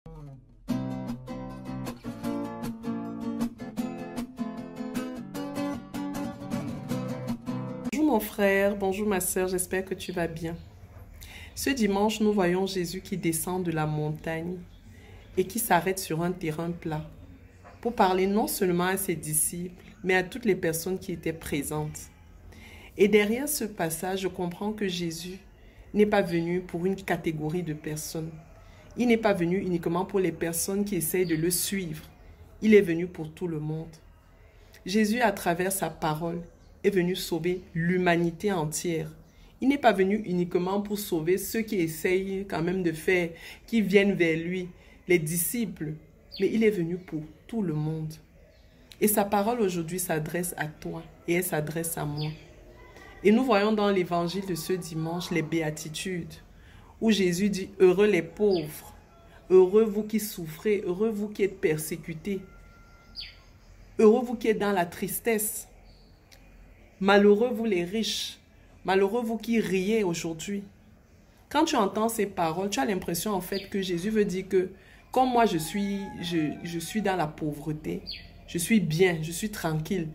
Bonjour mon frère, bonjour ma sœur, j'espère que tu vas bien. Ce dimanche, nous voyons Jésus qui descend de la montagne et qui s'arrête sur un terrain plat pour parler non seulement à ses disciples, mais à toutes les personnes qui étaient présentes. Et derrière ce passage, je comprends que Jésus n'est pas venu pour une catégorie de personnes. Il n'est pas venu uniquement pour les personnes qui essayent de le suivre. Il est venu pour tout le monde. Jésus, à travers sa parole, est venu sauver l'humanité entière. Il n'est pas venu uniquement pour sauver ceux qui essayent quand même de faire, qui viennent vers lui, les disciples, mais il est venu pour tout le monde. Et sa parole aujourd'hui s'adresse à toi et elle s'adresse à moi. Et nous voyons dans l'évangile de ce dimanche les béatitudes, où Jésus dit « Heureux les pauvres, heureux vous qui souffrez, heureux vous qui êtes persécutés, heureux vous qui êtes dans la tristesse, malheureux vous les riches, malheureux vous qui riez aujourd'hui. » Quand tu entends ces paroles, tu as l'impression en fait que Jésus veut dire que comme moi je suis dans la pauvreté, je suis bien, je suis tranquille,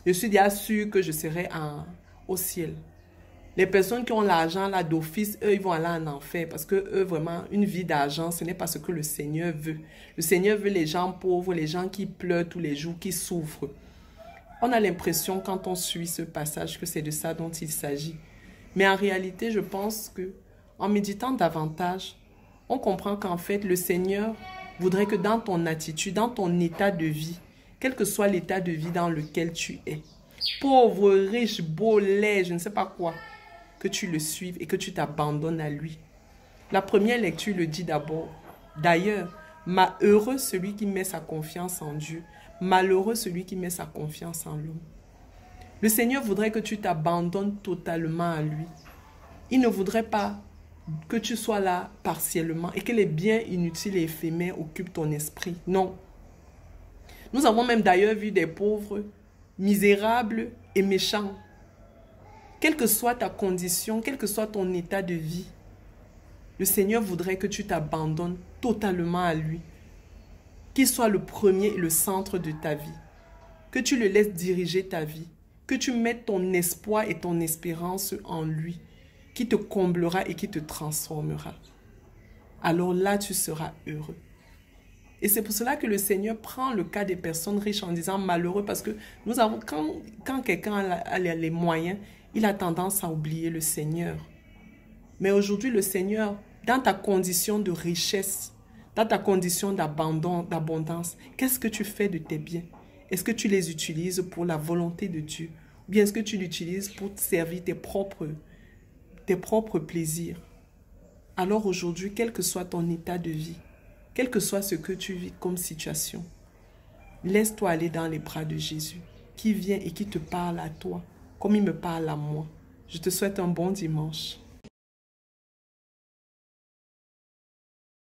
je suis déjà sûr que je serai au ciel. Les personnes qui ont l'argent là d'office, eux, ils vont aller en enfer parce que eux, vraiment, une vie d'argent, ce n'est pas ce que le Seigneur veut. Le Seigneur veut les gens pauvres, les gens qui pleurent tous les jours, qui souffrent. On a l'impression, quand on suit ce passage, que c'est de ça dont il s'agit. Mais en réalité, je pense que en méditant davantage, on comprend qu'en fait, le Seigneur voudrait que dans ton attitude, dans ton état de vie, quel que soit l'état de vie dans lequel tu es, pauvre, riche, beau, laid, je ne sais pas quoi, que tu le suives et que tu t'abandonnes à lui. La première lecture le dit d'abord. D'ailleurs, heureux celui qui met sa confiance en Dieu, malheureux celui qui met sa confiance en l'homme. Le Seigneur voudrait que tu t'abandonnes totalement à lui. Il ne voudrait pas que tu sois là partiellement et que les biens inutiles et éphémères occupent ton esprit. Non. Nous avons même d'ailleurs vu des pauvres misérables et méchants. Quelle que soit ta condition, quel que soit ton état de vie, le Seigneur voudrait que tu t'abandonnes totalement à lui. Qu'il soit le premier et le centre de ta vie. Que tu le laisses diriger ta vie. Que tu mettes ton espoir et ton espérance en lui, qui te comblera et qui te transformera. Alors là, tu seras heureux. Et c'est pour cela que le Seigneur prend le cas des personnes riches en disant malheureux, parce que nous avons, quand quelqu'un a les moyens, il a tendance à oublier le Seigneur. Mais aujourd'hui, le Seigneur, dans ta condition de richesse, dans ta condition d'abondance, qu'est-ce que tu fais de tes biens? Est-ce que tu les utilises pour la volonté de Dieu? Ou bien est-ce que tu l'utilises pour te servir tes propres plaisirs? Alors aujourd'hui, quel que soit ton état de vie, quel que soit ce que tu vis comme situation, laisse-toi aller dans les bras de Jésus, qui vient et qui te parle à toi, comme il me parle à moi. Je te souhaite un bon dimanche.